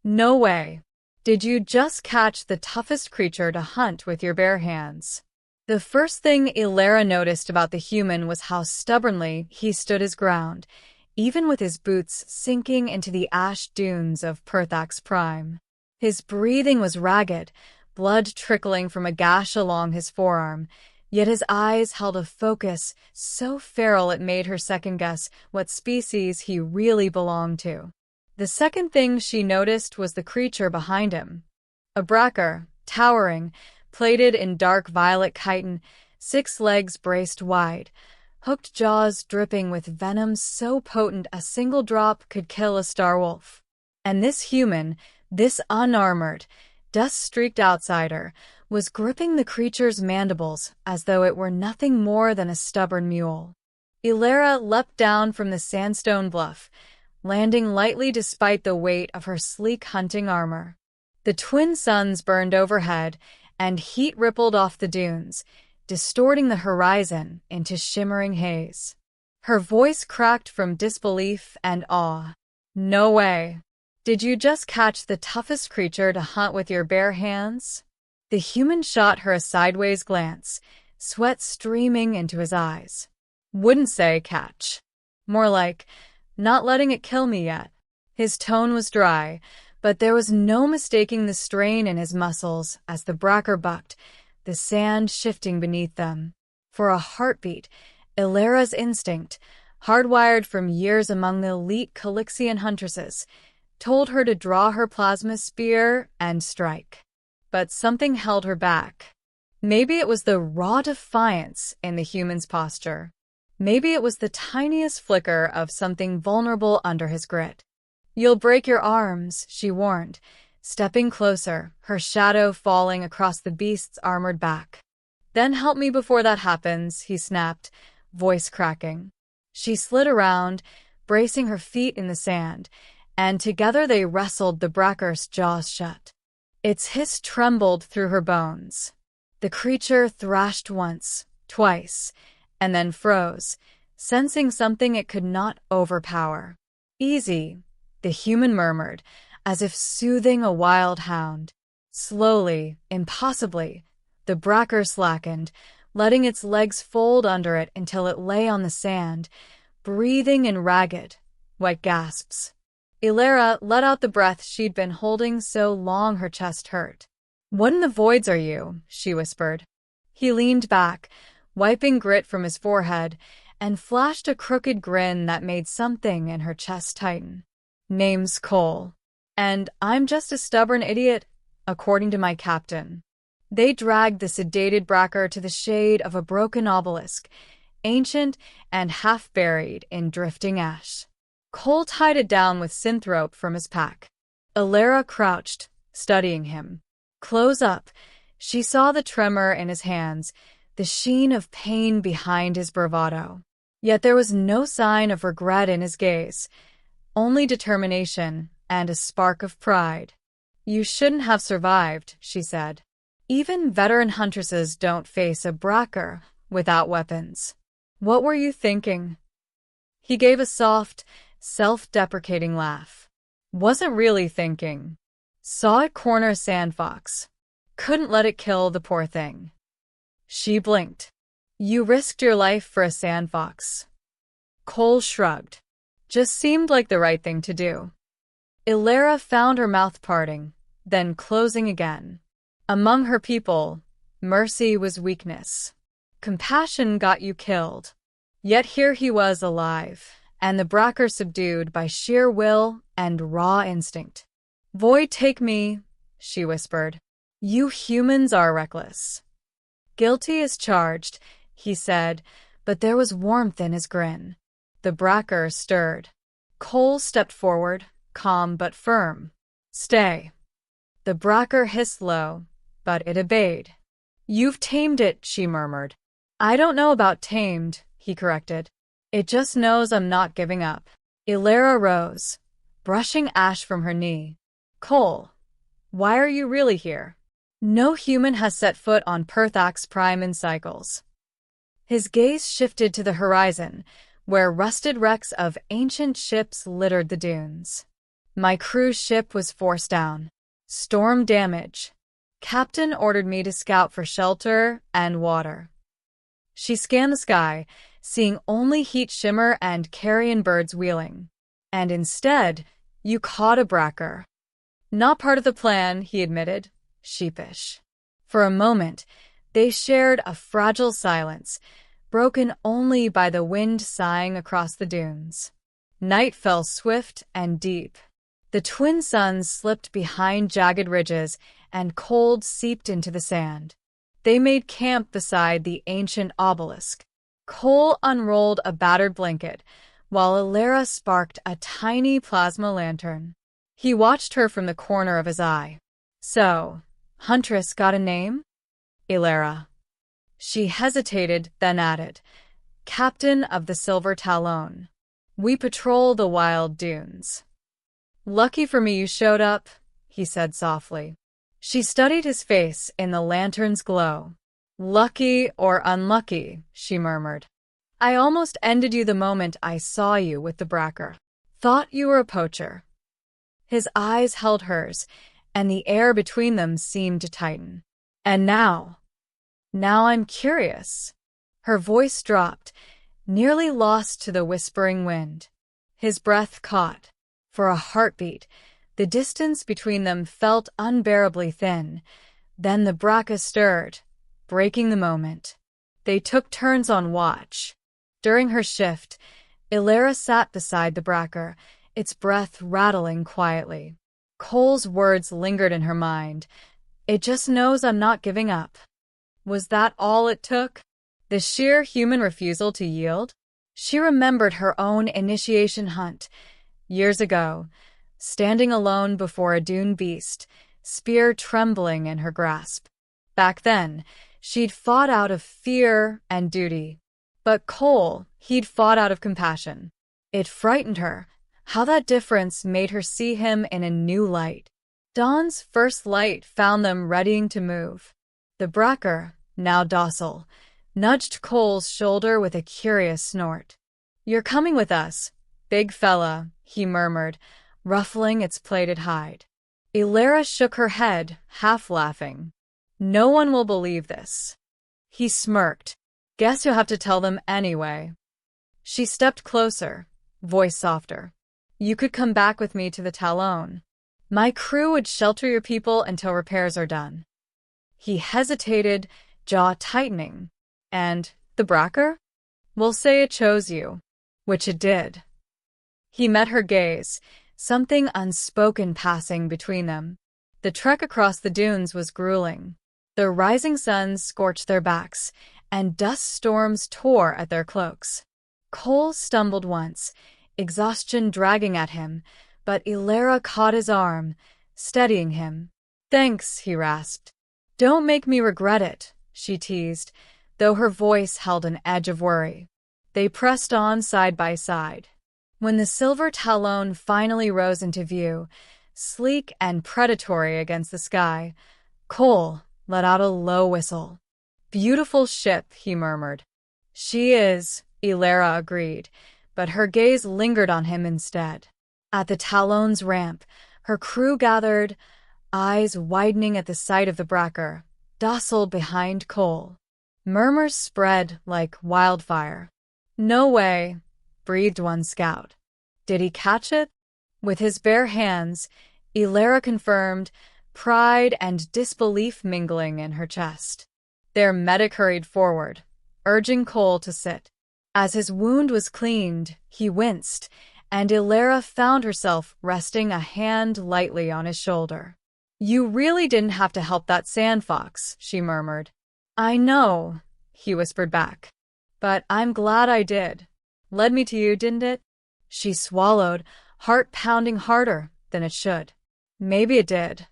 No way. Did you just catch the toughest creature to hunt with your bare hands? The first thing Aelara noticed about the human was how stubbornly he stood his ground, even with his boots sinking into the ash dunes of Pirthax Prime. His breathing was ragged, blood trickling from a gash along his forearm, yet his eyes held a focus so feral it made her second-guess what species he really belonged to. The second thing she noticed was the creature behind him. A bracker, towering, plated in dark violet chitin, 6 legs braced wide, hooked jaws dripping with venom so potent a single drop could kill a starwolf. And this human, this unarmored, dust-streaked outsider, was gripping the creature's mandibles as though it were nothing more than a stubborn mule. Aelara leapt down from the sandstone bluff, landing lightly despite the weight of her sleek hunting armor. The twin suns burned overhead, and heat rippled off the dunes, distorting the horizon into shimmering haze. Her voice cracked from disbelief and awe. No way. Did you just catch the toughest creature to hunt with your bare hands? The human shot her a sideways glance, sweat streaming into his eyes. Wouldn't say catch. More like, not letting it kill me yet. His tone was dry, but there was no mistaking the strain in his muscles as the bracker bucked, the sand shifting beneath them. For a heartbeat, Aelara's instinct, hardwired from years among the elite Calixian huntresses, told her to draw her plasma spear and strike. But something held her back. Maybe it was the raw defiance in the human's posture. Maybe it was the tiniest flicker of something vulnerable under his grit. You'll break your arms, she warned, stepping closer, her shadow falling across the beast's armored back. Then help me before that happens, he snapped, voice cracking. She slid around, bracing her feet in the sand, and together they wrestled the bracker's jaws shut. Its hiss trembled through her bones. The creature thrashed once, twice, and then froze, sensing something it could not overpower. Easy, the human murmured, as if soothing a wild hound. Slowly, impossibly, the bracker slackened, letting its legs fold under it until it lay on the sand, breathing in ragged, wet gasps. Aelara let out the breath she'd been holding so long her chest hurt. "What in the voids are you?" she whispered. He leaned back, wiping grit from his forehead, and flashed a crooked grin that made something in her chest tighten. "Name's Cole. And I'm just a stubborn idiot, according to my captain." They dragged the sedated bracker to the shade of a broken obelisk, ancient and half-buried in drifting ash. Cole tied it down with synthrope from his pack. Aelara crouched, studying him. Close up, she saw the tremor in his hands, the sheen of pain behind his bravado. Yet there was no sign of regret in his gaze, only determination and a spark of pride. "You shouldn't have survived," she said. "Even veteran huntresses don't face a bracker without weapons. What were you thinking?" He gave a soft, self-deprecating laugh. "Wasn't really thinking. Saw it corner a sandfox. Couldn't let it kill the poor thing." She blinked. "You risked your life for a sandfox." Cole shrugged. "Just seemed like the right thing to do." Aelara found her mouth parting, then closing again. Among her people, mercy was weakness. Compassion got you killed. Yet here he was alive, and the bracker subdued by sheer will and raw instinct. "Void take me," she whispered. "You humans are reckless." "Guilty as charged," he said, but there was warmth in his grin. The bracker stirred. Cole stepped forward, calm but firm. "Stay." The bracker hissed low, but it obeyed. "You've tamed it," she murmured. "I don't know about tamed," he corrected. "It just knows I'm not giving up." Aelara rose, brushing ash from her knee. "Cole, why are you really here? No human has set foot on Pirthax Prime in cycles." His gaze shifted to the horizon, where rusted wrecks of ancient ships littered the dunes. My cruise ship was forced down. Storm damage. Captain ordered me to scout for shelter and water. She scanned the sky, seeing only heat shimmer and carrion birds wheeling. And instead, you caught a bracker. Not part of the plan, he admitted, sheepish. For a moment, they shared a fragile silence, broken only by the wind sighing across the dunes. Night fell swift and deep. The twin suns slipped behind jagged ridges, and cold seeped into the sand. They made camp beside the ancient obelisk. Cole unrolled a battered blanket, while Aelara sparked a tiny plasma lantern. He watched her from the corner of his eye. So, Huntress got a name? Aelara. She hesitated, then added, Captain of the Silver Talon. We patrol the wild dunes. Lucky for me you showed up, he said softly. She studied his face in the lantern's glow. Lucky or unlucky, she murmured. I almost ended you the moment I saw you with the bracker. Thought you were a poacher. His eyes held hers, and the air between them seemed to tighten. And now I'm curious. Her voice dropped, nearly lost to the whispering wind. His breath caught. For a heartbeat, the distance between them felt unbearably thin. Then the braca stirred, breaking the moment. They took turns on watch. During her shift, Aelara sat beside the bracker, its breath rattling quietly. Cole's words lingered in her mind. It just knows I'm not giving up. Was that all it took? The sheer human refusal to yield? She remembered her own initiation hunt. Years ago, standing alone before a dune beast, spear trembling in her grasp. Back then, she'd fought out of fear and duty. But Cole, he'd fought out of compassion. It frightened her, how that difference made her see him in a new light. Dawn's first light found them readying to move. The bracker, now docile, nudged Cole's shoulder with a curious snort. You're coming with us, big fella, he murmured, ruffling its plaited hide. Aelara shook her head, half laughing. No one will believe this. He smirked. Guess you'll have to tell them anyway. She stepped closer, voice softer. You could come back with me to the Talon. My crew would shelter your people until repairs are done. He hesitated, jaw tightening. And the bracker? We'll say it chose you. Which it did. He met her gaze, something unspoken passing between them. The trek across the dunes was grueling. The rising suns scorched their backs, and dust storms tore at their cloaks. Cole stumbled once, exhaustion dragging at him, but Aelara caught his arm, steadying him. Thanks, he rasped. Don't make me regret it, she teased, though her voice held an edge of worry. They pressed on side by side. When the Silver Talon finally rose into view, sleek and predatory against the sky, Cole let out a low whistle. Beautiful ship, he murmured. She is, Aelara agreed, but her gaze lingered on him instead. At the Talon's ramp, her crew gathered, eyes widening at the sight of the bracker, docile behind Cole. Murmurs spread like wildfire. No way, breathed one scout. Did he catch it? With his bare hands, Aelara confirmed, pride and disbelief mingling in her chest. Their medic hurried forward, urging Cole to sit. As his wound was cleaned, he winced, and Aelara found herself resting a hand lightly on his shoulder. You really didn't have to help that sand fox, she murmured. I know, he whispered back. But I'm glad I did. Led me to you, didn't it? She swallowed, heart pounding harder than it should. Maybe it did.